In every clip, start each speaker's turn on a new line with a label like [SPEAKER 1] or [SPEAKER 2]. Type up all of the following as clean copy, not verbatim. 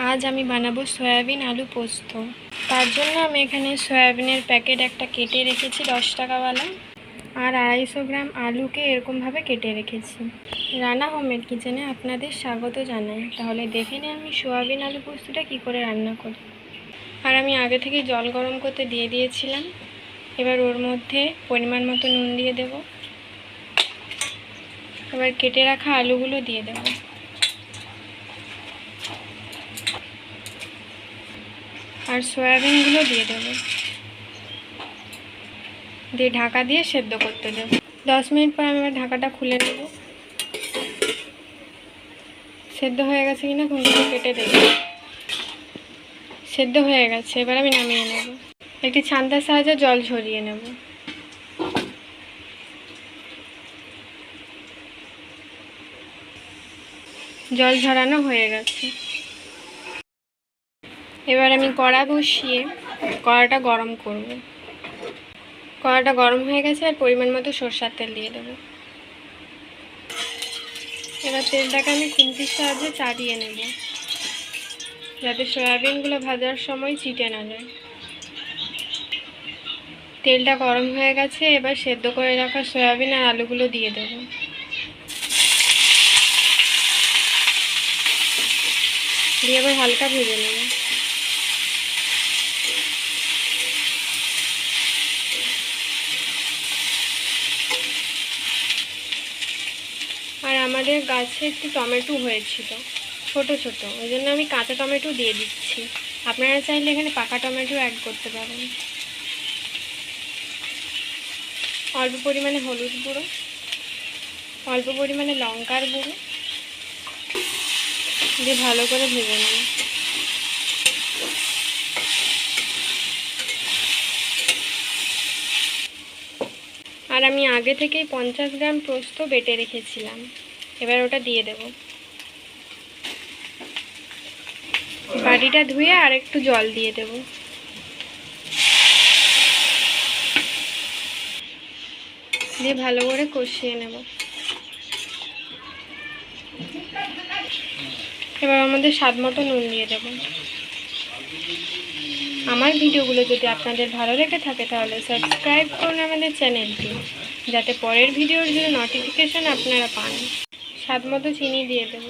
[SPEAKER 1] আজ আমি বানাবো সয়াবিন আলু পোস্ত। তার জন্য আমি এখানে সয়াবিনের প্যাকেট একটা কেটে রেখেছি 10 টাকাওয়ালা, আর 250 গ্রাম আলুকে এরকমভাবে কেটে রেখেছি। রানা হোমমেড কিচেনে আপনাদের স্বাগত জানাই। তাহলে দেখে নিন আমি সয়াবিন আলু পোস্তটা কী করে রান্না করি। আর আমি আগে থেকে জল গরম করতে দিয়ে দিয়েছিলাম। এবার ওর মধ্যে পরিমাণ মতো নুন দিয়ে দেব। এবার কেটে রাখা আলুগুলো দিয়ে দেব। আর সয়াবিনগুলো দিয়ে দেবো, দিয়ে ঢাকা দিয়ে সেদ্ধ করতে দেবো। 10 মিনিট পর আমি এবার ঢাকাটা খুলে নেব। সেদ্ধ হয়ে গেছে কিনা খুন্তিতে কেটে দেবো। সেদ্ধ হয়ে গেছে, এবার আমি নামিয়ে নেব। একটি ছান্তার সাহায্যে জল ঝরিয়ে নেব। জল ঝরানো হয়ে গেছে। এবার আমি কড়া বসিয়ে কড়াটা গরম করব। কড়াটা গরম হয়ে গেছে, আর পরিমাণ মতো সরষের তেল দিয়ে দেবো। এবার তেলটাকে আমি খুন্তির সাহায্যে চাড়িয়ে নেব, যাতে সয়াবিনগুলো ভাজার সময় চিটে না যায়। তেলটা গরম হয়ে গেছে, এবার সেদ্ধ করে রাখা সয়াবিন আর আলুগুলো দিয়ে দেব। দিয়ে এবার হালকা ভেজে নেব। আর আমাদের গাছে একটি টমেটো হয়েছিল ছোট ছোট, ওই জন্য আমি কাঁচা টমেটো দিয়ে দিচ্ছি। আপনারা চাইলে এখানে পাকা টমেটো অ্যাড করতে পারেন। অল্প পরিমাণে হলুদ গুঁড়ো, অল্প পরিমাণে লঙ্কার গুঁড়ো দিয়ে ভালো করে ভেজে নেব। আর আমি আগে থেকেই 50 গ্রাম পোস্ত বেটে রেখেছিলাম, এবার ওটা দিয়ে দেব। বাটিটা ধুয়ে আর একটু জল দিয়ে দেব। দিয়ে ভালো করে কষিয়ে নেব। এবার আমাদের স্বাদ মতো নুন দিয়ে দেব। আমার ভিডিওগুলো যদি আপনাদের ভালো লেগে থাকে তাহলে সাবস্ক্রাইব করুন আমাদের চ্যানেলটি, যাতে পরের ভিডিওর জন্য নোটিফিকেশান আপনারা পান। স্বাদ মতো চিনি দিয়ে দেব।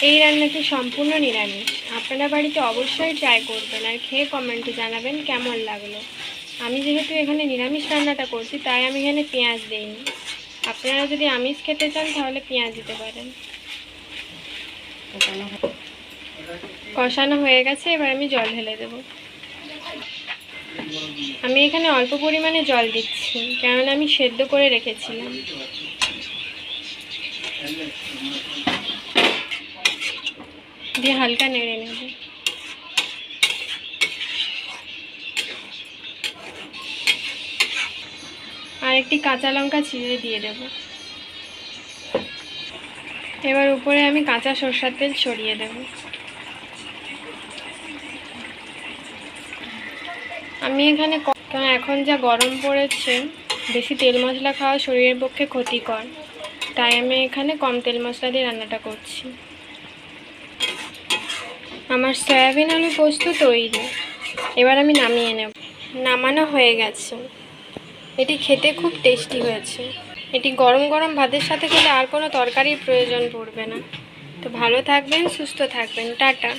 [SPEAKER 1] এই রান্নাটি সম্পূর্ণ নিরামিষ। আপনারা বাড়িতে অবশ্যই ট্রাই করবেন আর খেয়ে কমেন্টে জানাবেন কেমন লাগলো। আমি যেহেতু এখানে নিরামিষ রান্নাটা করছি, তাই আমি এখানে পেঁয়াজ দিইনি। আপনারা যদি আমিষ খেতে চান তাহলে পেঁয়াজ দিতে পারেন। কষানো হয়ে গেছে, এবার আমি জল ঢেলে দেব। আমি এখানে অল্প পরিমাণে জল দিচ্ছি, কারণ আমি সেদ্ধ করে রেখেছিলাম। দিয়ে হালকা নেড়ে নেব। আর একটি কাঁচা লঙ্কা চিড়ে দিয়ে দেব। এবার উপরে আমি কাঁচা সরষের তেল ছড়িয়ে দেব। আমি এখানে কারণ এখন যা গরম পড়েছে, বেশি তেল মশলা খাওয়া শরীরের পক্ষে ক্ষতিকর, তাই আমি এখানে কম তেল মশলা দিয়ে রান্নাটা করছি। আমার সয়াবিন আলু পোস্ত তৈরি। এবার আমি নামিয়ে নেব। নামানো হয়ে গেছে। এটি খেতে খুব টেস্টি হয়েছে। এটি গরম গরম ভাতের সাথে খেলে আর কোনো তরকারির প্রয়োজন পড়বে না। তো ভালো থাকবেন, সুস্থ থাকবেন, টাটা।